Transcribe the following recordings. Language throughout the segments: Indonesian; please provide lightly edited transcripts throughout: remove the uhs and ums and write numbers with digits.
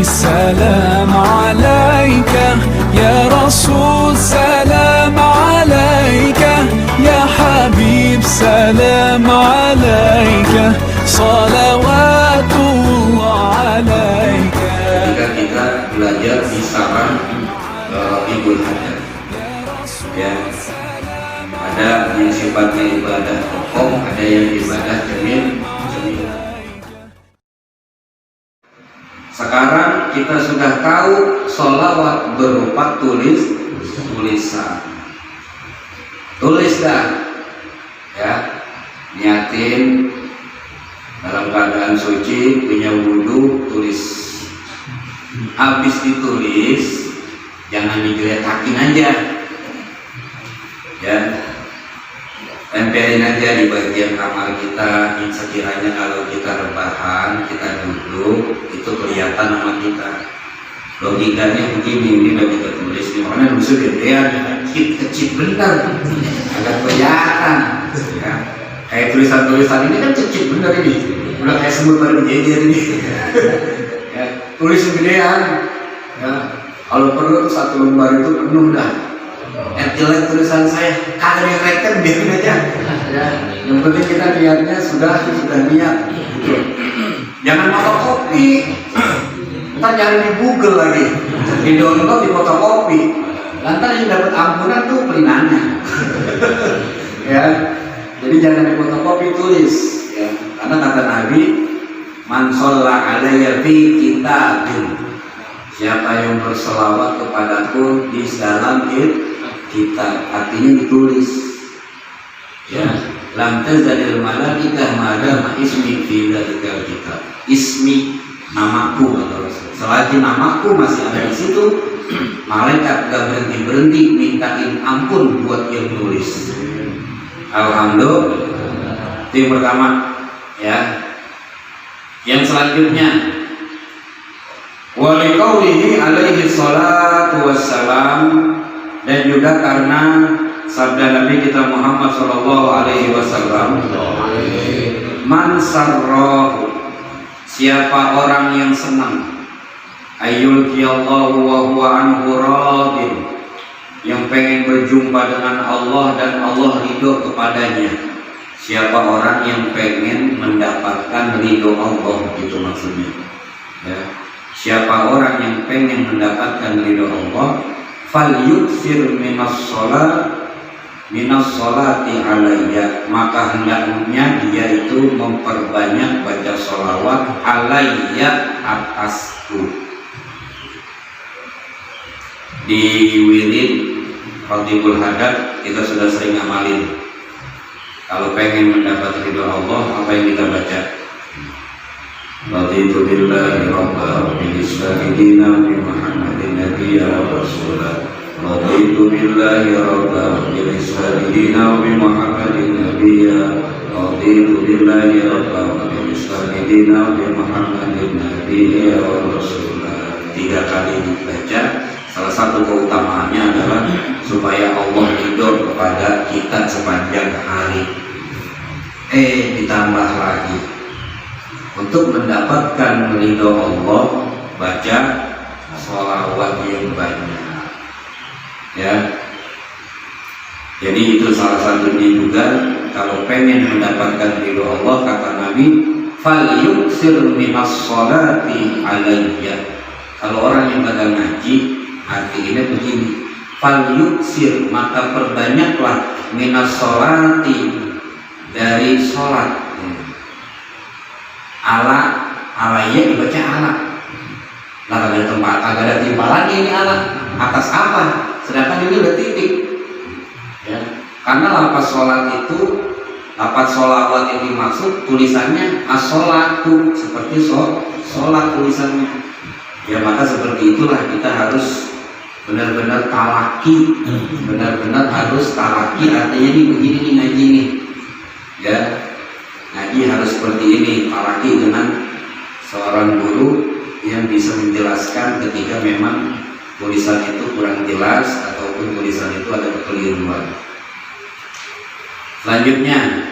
سلام عليك يا رسول سلام عليك يا حبيب سلام عليك صلوات الله عليك. Ketika kita belajar di sarang Ibul Hadar, ya, ada yang sifatnya ibadah pokok, ada yang ibadah jamil. Sekarang kita sudah tahu sholawat berupa tulisan. Tulis dah, ya, niatin dalam keadaan suci, punya wudu, tulis. Habis ditulis, jangan digeletakin aja, ya. Tempelin aja di bagian kamar kita. Sekiranya kalau kita rebahan, kita duduk, itu kelihatan nama kita. Logikanya begini, ini lagi kita tulis nih, makanya musuh gedean, kecil benar, agak kelihatan, ya. Kayak tulisan-tulisan ini kan kecil benar ini, udah kayak semut pada berjejer ini. Ya, tulis gedean, ya. Kalau perlu tuh satu lembar itu penuh dah. Jelek tulisan saya, kagak direkam, biarin aja, ya. Yang penting kita niatnya sudah niat, gitu. Jangan fotokopi, ntar jangan di Google lagi, di download, di fotokopi, lantar yang dapat ampunan tuh pelinanya. Ya, jadi jangan di fotokopi, tulis, ya. Karena kata Nabi, man sholla alayya fi kitabin, siapa yang berselawat kepadaku di dalam kitab, artinya ditulis, ya. Lam tazalil malaikah madama ismi fi dzalika kitab, ismi, namaku, selagi namaku masih ada di situ, malaikat gak berhenti mintain ampun buat yang tulis. Alhamdulillah. Itu yang pertama, ya. Yang selanjutnya, wa liqaulihi alaihi salatu wassalam, dan juga karena sabda Nabi kita Muhammad sallallahu alaihi wasallam, man sarrahu, siapa orang yang senang, ayyul qiyallahu wa huwa anhu radin, yang pengen berjumpa dengan Allah dan Allah ridho kepadanya. Siapa orang yang pengen mendapatkan ridho Allah, gitu maksudnya, ya. Siapa orang yang pengen mendapatkan ridho Allah, fal yuksir minas sholati alayya, maka hendaknya dia itu memperbanyak baca sholawat alayya, atasku. Di wirid Ibul Hadar kita sudah sering ngamalin. Kalau pengen mendapat ridho Allah, apa yang kita baca? Raditu billahi rabban wa bil islami dinan bi Muhammadin nabiyyan wa rasulan. Raditu billahi rabban wa bil islami dinan bi Muhammadin nabiyyan. Raditu billahi rabban wa bil islami dinan bi Muhammadin nabiyyan wa rasulan. 3 kali dibaca. Salah satu keutamaannya adalah supaya Allah ridho kepada kita sepanjang hari. Ditambah lagi, untuk mendapatkan ridho Allah, baca sholawat yang banyak, ya. Jadi itu salah satunya juga. Kalau pengen mendapatkan ridho Allah, kata Nabi, fal yuksir minas sholati alayya. Kalau orang yang pada ngaji, artinya begini, fal yuksir, maka perbanyaklah, minas sholati, dari sholat. Alaya dibaca ala. Nah, kagak ada tempat, kagak ada timbalannya ini ala. Atas apa? Sedangkan ini udah titik, ya. Karena lafaz sholat itu, lafaz sholawat yang dimaksud tulisannya as-sholatu, seperti sholat tulisannya. Ya, maka seperti itulah kita harus benar-benar talaki, benar-benar harus talaki. Artinya ini begini nih ngaji nih, ya. Ngaji harus seperti ini, talaki dengan seorang guru yang bisa menjelaskan ketika memang tulisan itu kurang jelas ataupun tulisan itu ada kekeliruan. Selanjutnya,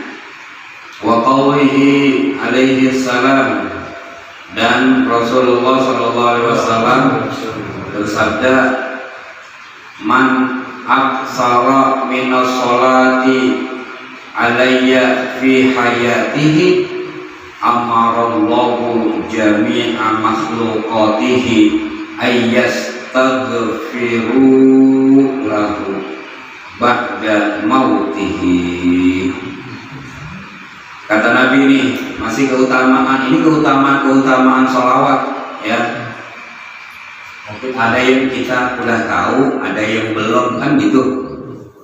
wa qawlihi alaihi salam, Dan Rasulullah SAW bersabda, man aksara minas sholati alayya fi hayatihi amarallahu jami'a makhluqatihi ayyastaghfiru lahu ba'da mautihi. Kata Nabi ini masih keutamaan sholawat ya. Mungkin ada yang kita udah tahu, ada yang belum, kan gitu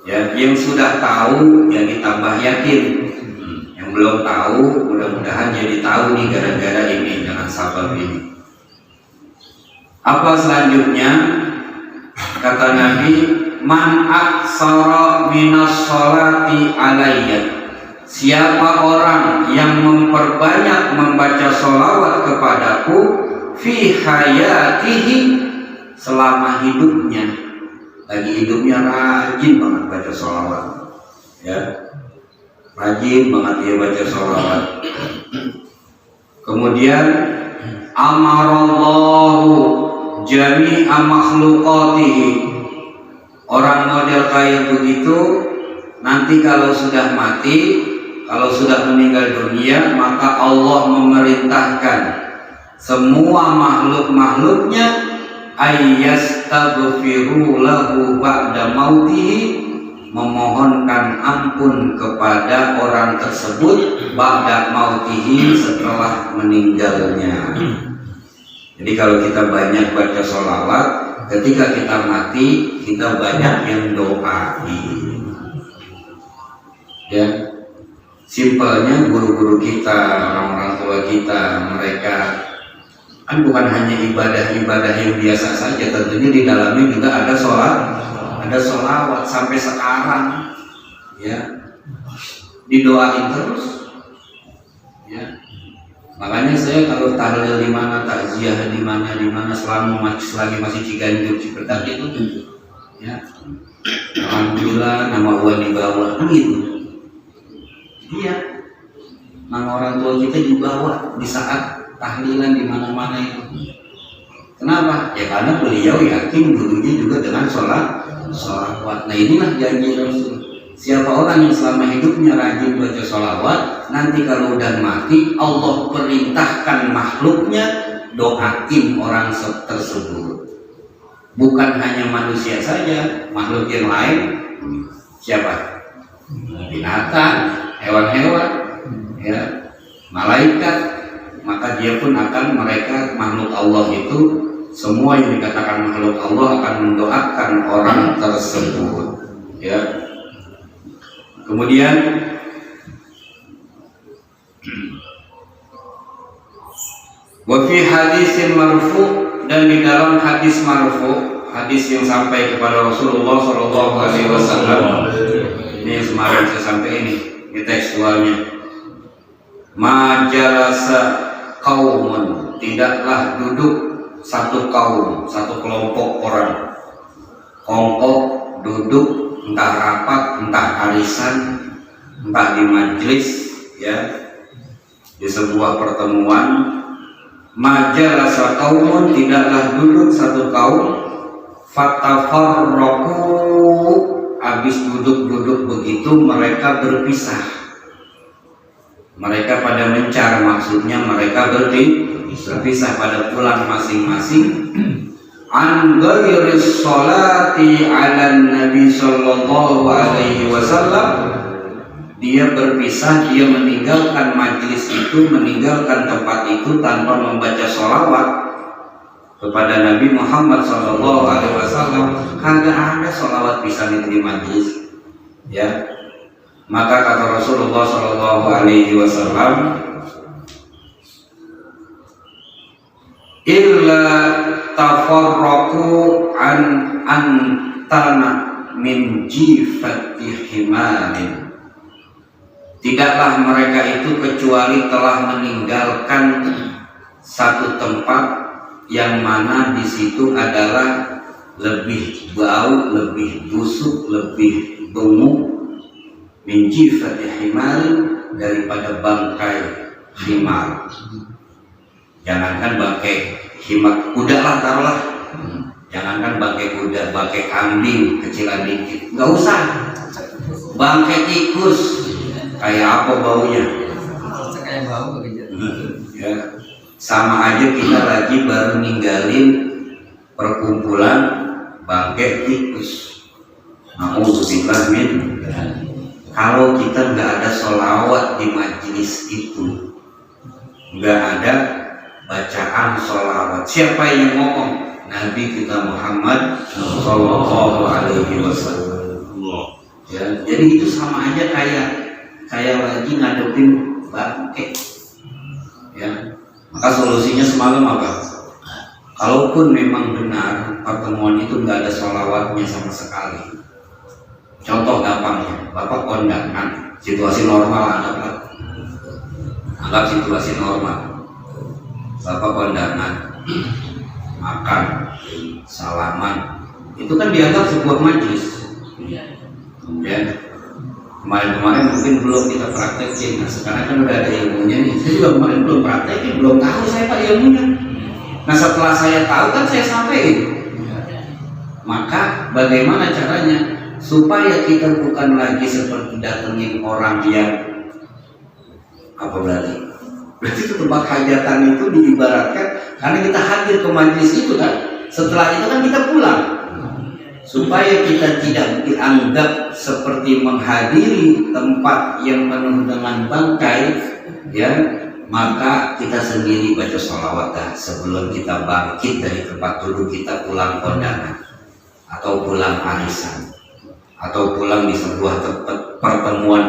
ya. Yang sudah tahu ya ditambah yakin, yang belum tahu mudah-mudahan jadi tahu nih gara-gara ini, dengan sabab ini. Apa selanjutnya? Kata Nabi, man aksara minas sholati alayya, siapa orang yang memperbanyak membaca sholawat kepadaku fi hayatihi, selama hidupnya, lagi hidupnya rajin banget baca sholawat ya, rajin banget dia baca sholawat. Kemudian amarallahu jami'a makhluqatihi, orang model kayak begitu nanti kalau sudah mati, kalau sudah meninggal dunia, maka Allah memerintahkan semua makhluk-makhluknya ayyastaghfiru lahu ba'da mautihi, memohonkan ampun kepada orang tersebut ba'da mautihi, setelah meninggalnya. Jadi kalau kita banyak baca sholawat, ketika kita mati kita banyak yang doain ya. Simpelnya guru-guru kita, orang-orang tua kita, mereka kan bukan hanya ibadah-ibadah yang biasa saja, tentunya di dalamnya juga ada sholat, ada sholawat sampai sekarang ya, didoain terus ya. Makanya saya kalau tahlil di mana, takziah di mana selagi masih Ciganjur Cipedak itu ya, alhamdulillah nama uang dibawa kan gitu. Iya, nama orang tua kita dibawa di saat tahlilan di mana-mana itu. Kenapa? Ya karena beliau yakin dulunya juga dengan sholawat. Nah inilah janji Rasul. Siapa orang yang selama hidupnya rajin baca sholawat, nanti kalau udah mati Allah perintahkan makhluknya doain orang tersebut. Bukan hanya manusia saja, makhluk yang lain. Siapa? Binatang, hewan-hewan, ya, malaikat, maka dia pun akan, mereka makhluk Allah itu, semua yang dikatakan makhluk Allah akan mendoakan orang tersebut ya. Kemudian wa fi hadisin marfu, dan di dalam hadis marfu, hadis yang sampai kepada Rasulullah SAW, ini yang semarin saya sampaikan ini tekstualnya, majalasa qaumun, tidaklah duduk satu kaum, satu kelompok orang, kelompok duduk, entah rapat, entah arisan, entah di majelis ya, di sebuah pertemuan. Majalasa qaumun, tidaklah duduk satu kaum, fatafarraqu, habis duduk-duduk begitu mereka berpisah. Mereka pada mencar, maksudnya mereka berpisah pada pulang masing-masing. An ghairis sholati ala Nabi sallallahu alaihi wasallam, dia berpisah, dia meninggalkan majelis itu, meninggalkan tempat itu tanpa membaca sholawat kepada Nabi Muhammad sallallahu alaihi wasallam. Kagak ada sholawat pisan itu di majelis ya. Maka kata Rasulullah sallallahu alaihi wasallam, illa tafarraqu an antana min jifati himarin, tidaklah mereka itu kecuali telah meninggalkan satu tempat yang mana di situ adalah lebih bau, lebih busuk, lebih benguk, min jifati himarin, daripada bangkai himar. Jangankan bangkai himat kuda lah, taruhlah. Jangankan bangkai kuda, bangkai kambing kecilan dikit, nggak usah. Bangkai tikus, kayak apa baunya? Kayak bau begitu. Ya, sama aja kita lagi baru ninggalin perkumpulan bangkai tikus. Nauzubillah min. Kalau kita nggak ada sholawat di majelis itu, nggak ada bacaan sholawat, siapa yang ngomong? Nabi kita Muhammad Sallallahu Alaihi Wasallam. Ya, jadi itu sama aja kayak lagi ngadepin bangkai. Ya, maka solusinya semalam apa? Kalaupun memang benar pertemuan itu nggak ada sholawatnya sama sekali. Contoh gampangnya, Bapak kondangan, situasi normal anggap situasi normal. Bapak kondangan, makan, salaman, itu kan dianggap sebuah majlis. Kemudian kemarin mungkin belum kita praktekin, nah sekarang kan udah ada ilmunya nih. Saya juga kemarin belum praktekin, belum tahu saya Pak ilmunya. Nah setelah saya tahu kan saya sampaikan. Maka bagaimana caranya supaya kita bukan lagi seperti datengin orang yang apa berarti itu tempat hajatan itu diibaratkan karena kita hadir ke majelis itu kan, setelah itu kan kita pulang, supaya kita tidak dianggap seperti menghadiri tempat yang penuh dengan bangkai, ya, maka kita sendiri baca sholawat sebelum kita bangkit dari tempat duduk kita pulang kondangan atau pulang arisan atau pulang di sebuah tempat pertemuan.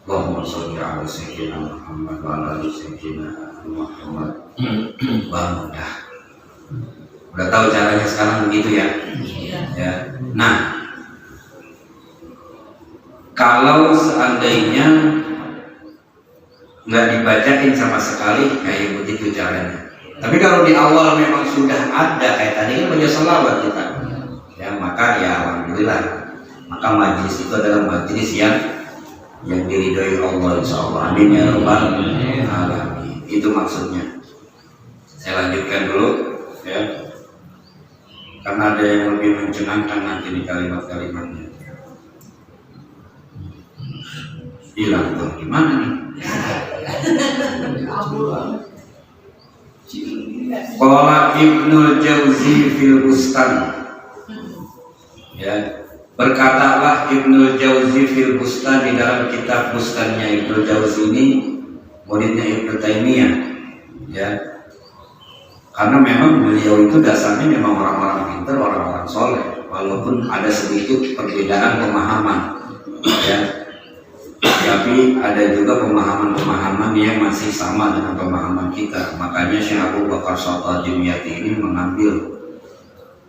Allahumma sholli ala sayyidina Muhammad wa ala ali sayyidina Muhammad. Bang, udah tahu caranya sekarang begitu ya? Ya. Nah, kalau seandainya nggak dibacain sama sekali, kayak begitu caranya. Tapi kalau di awal memang sudah ada, kayak tadi kan baca sholawat kita, ya maka ya alhamdulillah, maka majlis itu adalah majlis yang diridhoi Allah insyaallah. Amin ya rabbal alamin. Itu maksudnya. Saya lanjutkan dulu ya, karena ada yang lebih mencengangkan nanti di kalimat-kalimatnya. Hilang tuh gimana nih? Qala Ibnul Jauzi fil Bustan. Ya, berkatalah Ibnul Jauzi fil Bustan di dalam kitab Bustannya. Ibnul Jauzi ini muridnya Ibnu Taimiyah, ya. Karena memang beliau itu dasarnya memang orang-orang pintar, orang-orang soleh, walaupun ada sedikit perbedaan pemahaman, ya. Tapi ada juga pemahaman-pemahaman yang masih sama dengan pemahaman kita. Makanya Syekh Abu Bakar Al-Jumyati ini mengambil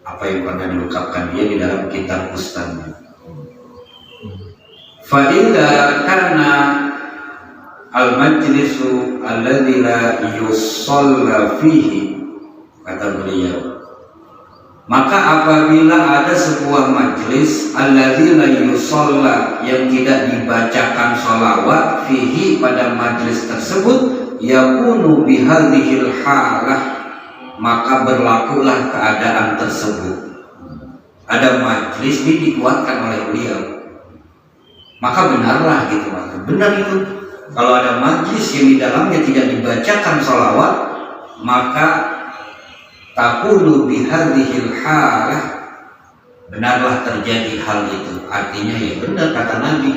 apa yang pernah diungkapkan dia di dalam kitab Bustannya. Fa idza kana al-majlisu alladzi la yusalla fihi, kata beliau, maka apabila ada sebuah majlis alladzi la yusalla, yang tidak dibacakan sholawat fihi, pada majlis tersebut, yakunu bihadhil halah, maka berlakulah keadaan tersebut. Ada majlis ini dikuatkan oleh beliau, maka benarlah gitu, benar itu. Kalau ada majlis yang di dalamnya tidak dibacakan sholawat, maka takunu bihadhil halah, benarlah terjadi hal itu. Artinya ya benar kata Nabi,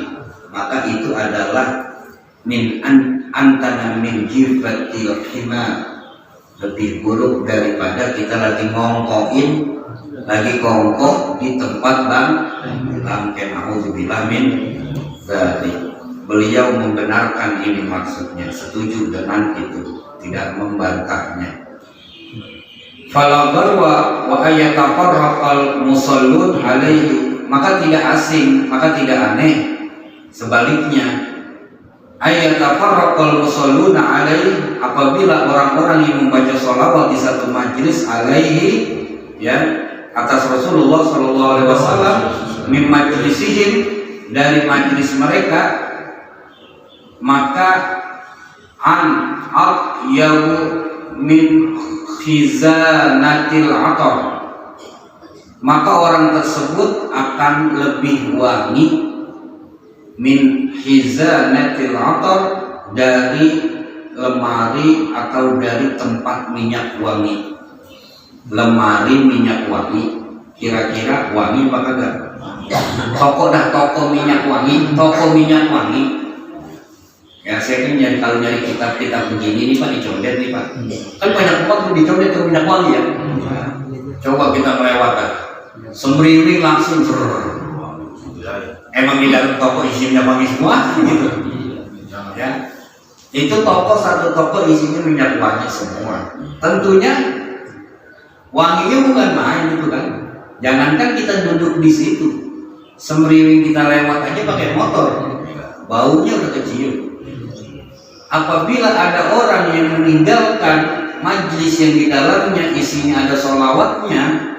maka itu adalah min antana min jifatil himar, lebih buruk daripada kita lagi ngongkoin, lagi kongkoh di tempat bangkai. Nauzubillah min dzalik. Beliau membenarkan ini, maksudnya setuju dengan itu, tidak membantahnya. Fala barwa wa ayatafarraqal musallun alaihi, maka tidak asing, maka tidak aneh. Sebaliknya, ayatafarraqal musalluna alaihi, apabila orang-orang yang membaca sholawat di satu majlis alaihi, ya, atas Rasulullah sallallahu alaihi wasallam, min majlisihim, dari majlis mereka, maka an atyabu min khizanatil atar, maka orang tersebut akan lebih wangi min khizanatil atar, dari lemari atau dari tempat minyak wangi. Lemari minyak wangi, kira-kira wangi apa kagak? Toko minyak wangi, toko minyak wangi. Ya saya kan kalau nyari kitab-kitab begini nih Pak, dicondet nih Pak. Kan banyak tempat dicondet ke minyak wangi ya. Coba kita melewati, semriwing langsung emang di dalam toko isinya wangi semua gitu. Ya, itu satu toko isinya minyak wangi semua. Tentunya wanginya bukan main itu kan. Jangankan kita duduk di situ, semriwing kita lewat aja pakai motor, baunya udah kecium. Apabila ada orang yang meninggalkan majlis yang di dalamnya isinya ada sholawatnya,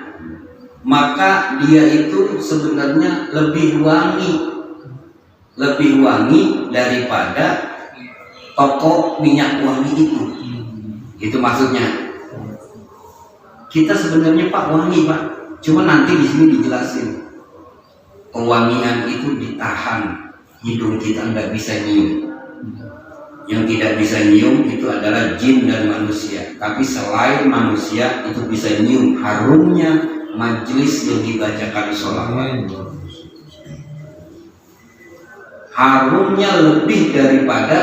maka dia itu sebenarnya lebih wangi daripada toko minyak wangi itu. Itu maksudnya. Kita sebenarnya Pak wangi Pak, cuma nanti di sini dijelasin. Kewangian itu ditahan, hidung kita nggak bisa nyium. Yang tidak bisa nyium itu adalah jin dan manusia. Tapi selain manusia itu bisa nyium harumnya majelis yang dibacakan sholawat. Harumnya lebih daripada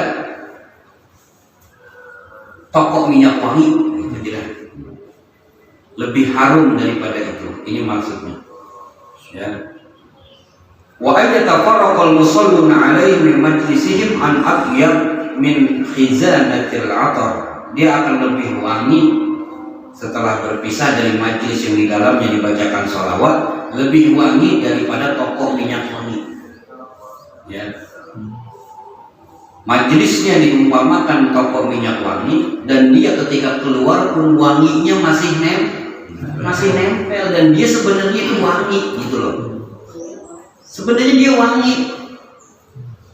toko minyak wangi, itu tidak. Lebih harum daripada itu. Ini maksudnya. Ya. Wa ayatafarraqal musalluna alaihi min majlisihim an atyab min khizanatil atar. Dia akan lebih wangi setelah berpisah dari majlis yang di dalamnya dibacakan sholawat, lebih wangi daripada toko minyak wangi. Ya. Majelisnya diumpamakan toko minyak wangi, dan dia ketika keluar pun wanginya masih nempel, dan dia sebenarnya itu wangi gitu loh. Sebenarnya dia wangi.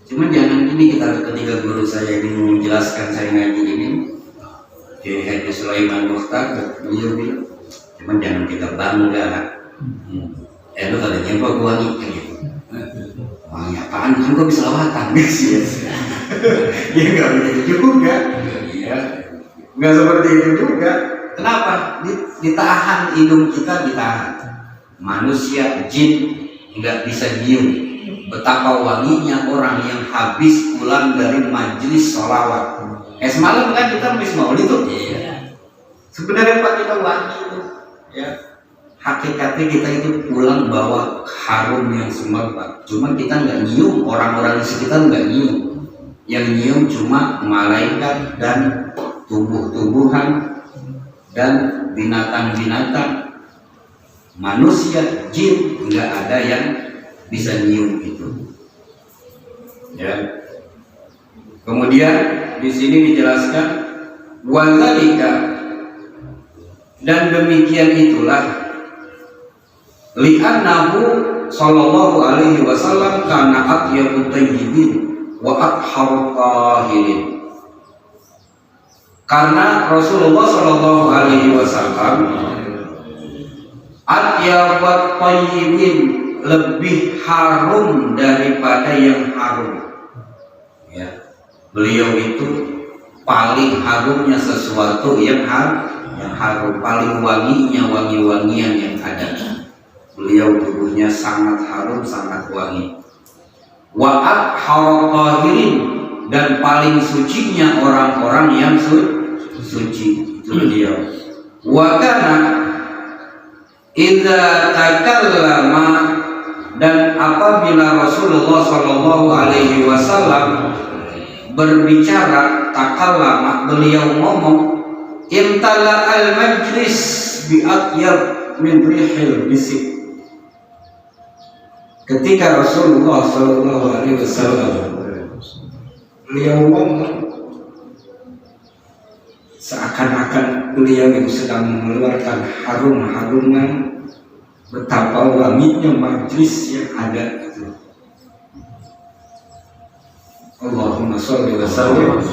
Cuma jangan ini ketika guru saya ini menjelaskan saya ngaji ini, Kiai Haji Sulaiman Mukhtar, beliau bilang, cuma jangan kita bangga. Lu kalau nyempok wangi kan gitu. Wangi apaan? Kan gua bisa lawatan sih. Ya nggak begitu juga. Ya, nggak seperti itu juga. Kenapa? Ditahan hidung kita, ditahan. Manusia, jin nggak bisa nyium betapa wanginya orang yang habis pulang dari majelis sholawat. Semalam kan kita habis maulid tuh. Iya. Sebenarnya Pak kita wangi itu. Ya. Hakikatnya kita itu pulang bawa harum yang semerbak. Cuma kita nggak nyium, orang-orang di sekitar nggak nyium. Yang nyium cuma malaikat dan tumbuh-tumbuhan dan binatang-binatang. Manusia, jin nggak ada yang bisa nyium itu. Ya. Kemudian di sini dijelaskan wadzalika, dan demikian itulah li'annahu sallallahu alaihi wasallam kana atyabut tayyibin wa atharut tahirin. Karena Rasulullah sallallahu alaihi wasallam atyabat tayyibin, lebih harum daripada yang harum. Ya. Beliau itu paling harumnya sesuatu yang harum, paling wanginya wangi-wangian yang ada. Beliau tubuhnya sangat harum, sangat wangi. Wa athharu tahirin, dan paling sucinya orang-orang yang suci. Itu beliau. Wa kana idza takallama, dan apabila Rasulullah sallallahu alaihi wasallam berbicara, takallama, beliau ngomong, imtala al majlis bi atyab min rihil bisik. Ketika Rasulullah sallallahu alaihi wasallam beliau ngomong, seakan-akan beliau itu sedang mengeluarkan harum-haruman betapa wanginya majlis yang ada itu. Allahumma sholli wa sallim wa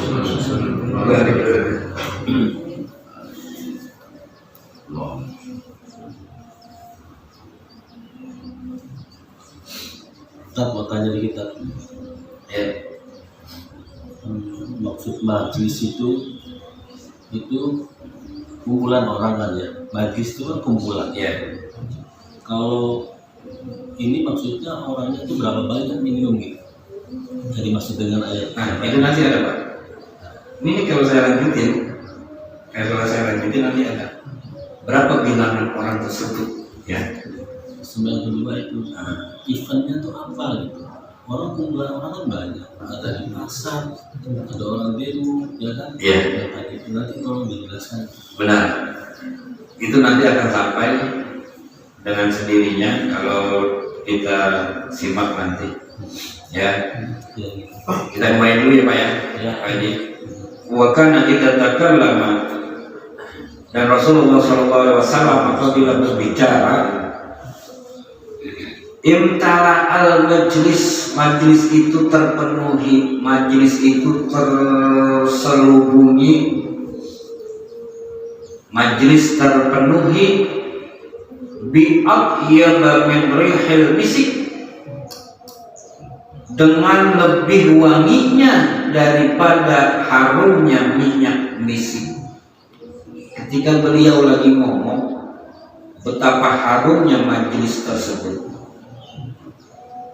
barik. Ustaz mau tanya di kita, Ya. maksud majlis itu kumpulan orang kan ya, majlis itu kan kumpulan. Ya. Kalau ini maksudnya orangnya itu berapa banyak minimum gitu, jadi maksud dengan ayat. Nah, itu nanti ada Pak. Ini kalau saya lanjutin nanti ada berapa bilangan orang tersebut, ya. 92 itu eventnya tuh apa gitu, orang kumpulan orang kan banyak, ada di pasar, ada orang demo, ya kan? Iya. Ya, tadi itu nanti tolong dijelaskan. Benar. Itu nanti akan sampai dengan sendirinya kalau kita simak nanti. Ya. Ya, gitu. Kita mulai dulu ya Pak ya. Ya. Pak Haji. Wa kana kita takallama, dan Rasulullah SAW apabila berbicara, imtala al majlis itu terpenuhi, majlis itu terselubungi, majlis terpenuhi bi'atyaba min rihil misik, dengan lebih wanginya daripada harumnya minyak misik. Ketika beliau lagi ngomong, betapa harumnya majlis tersebut,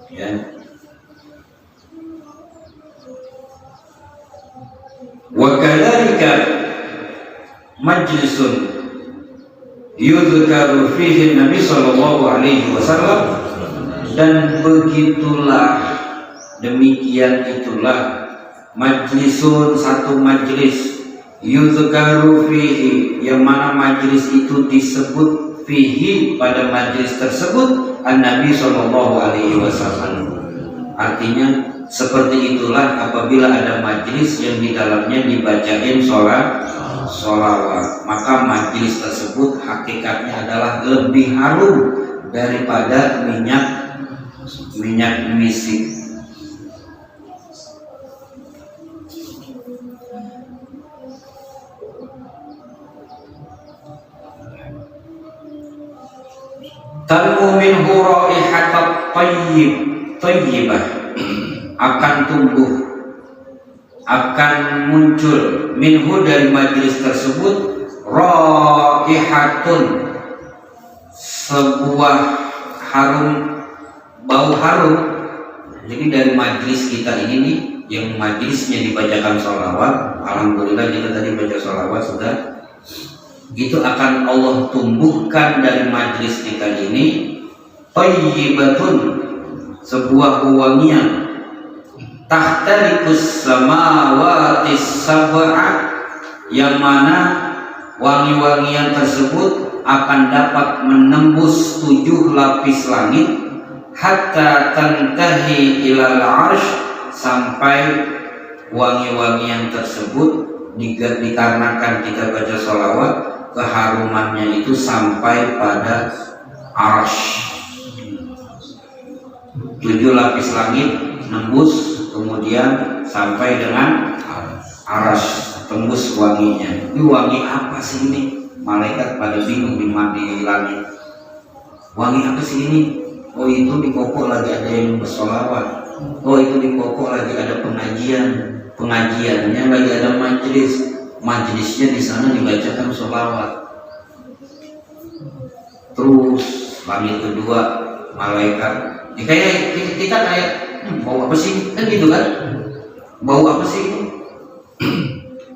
ya. Wa kadzalika majlisun yudhkaru fihi Nabi sallallahu alaihi wasallam, dan begitulah, demikian itulah majlisun, satu majlis, yudhkaru fihi, yang mana majlis itu disebut fihi, pada majlis tersebut, An-Nabi sallallahu alaihi wasallam. Artinya seperti itulah apabila ada majlis yang di dalamnya dibacain sholawat, maka majlis tersebut hakikatnya adalah lebih harum daripada minyak misik. Tanmu minhu raihatat tayyibah, akan tumbuh, akan muncul minhu, dari majlis tersebut, raihatun, sebuah harum, bau harum. Jadi dari majlis kita ini nih, yang majlisnya dibacakan sholawat, alhamdulillah kita tadi baca sholawat sudah, itu akan Allah tumbuhkan dari majlis kita ini thayyibatun, sebuah wewangian, tahtarikus samawatis sab'a, yang mana wangi-wangian tersebut akan dapat menembus 7 lapis langit, hatta tantahi ilal arsh, sampai wangi-wangian tersebut dikarenakan kita baca sholawat, keharumannya itu sampai pada arsh. 7 lapis langit nembus, kemudian sampai dengan arsh, tembus wanginya. Ini wangi apa sih ini? Malaikat pada bingung di langit. Wangi apa sih ini? Oh, itu di pokok lagi ada yang bersolawat. Oh, itu di pokok lagi ada pengajiannya lagi ada majlisnya di sana dibacakan sholawat. Terus langit kedua, malaikat, ya kayak kita kayak bau apa sih, kan gitu kan? Bau apa sih itu?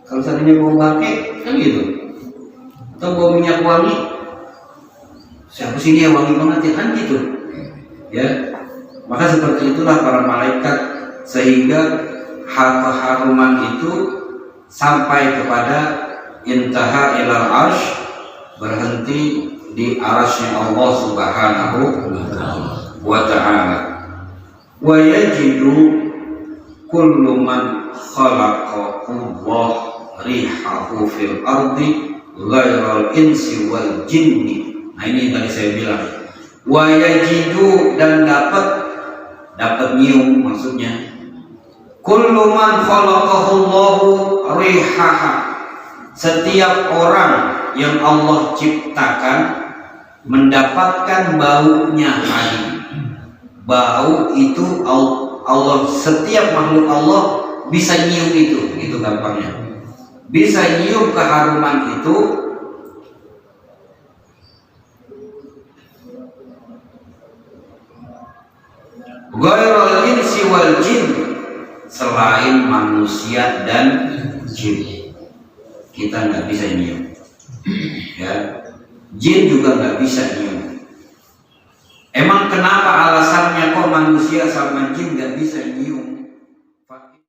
Kalau seandainya bau bangke kan gitu, atau bau minyak wangi, siapa sih dia wangi banget ya, kan gitu ya. Maka seperti itulah para malaikat, sehingga keharuman itu sampai kepada intaha ilal arsh, berhenti di arshnya Allah subhanahu wa ta'ala. Wa yajidu kullu man khalaqallah rihahu fil ardi ghairal insi wal jinni. Nah, ini tadi saya bilang, wa yajidu, dan dapat nyium, maksudnya Kullu man khalaqahullahu rihaha. Setiap orang yang Allah ciptakan mendapatkan baunya hari. Bau itu Allah, setiap makhluk Allah bisa nyium itu gampangnya. Bisa nyium keharuman itu ghairul insi wal jin, selain manusia dan jin. Kita nggak bisa nyium, ya. Jin juga nggak bisa nyium. Emang kenapa alasannya kok manusia sama jin nggak bisa nyium?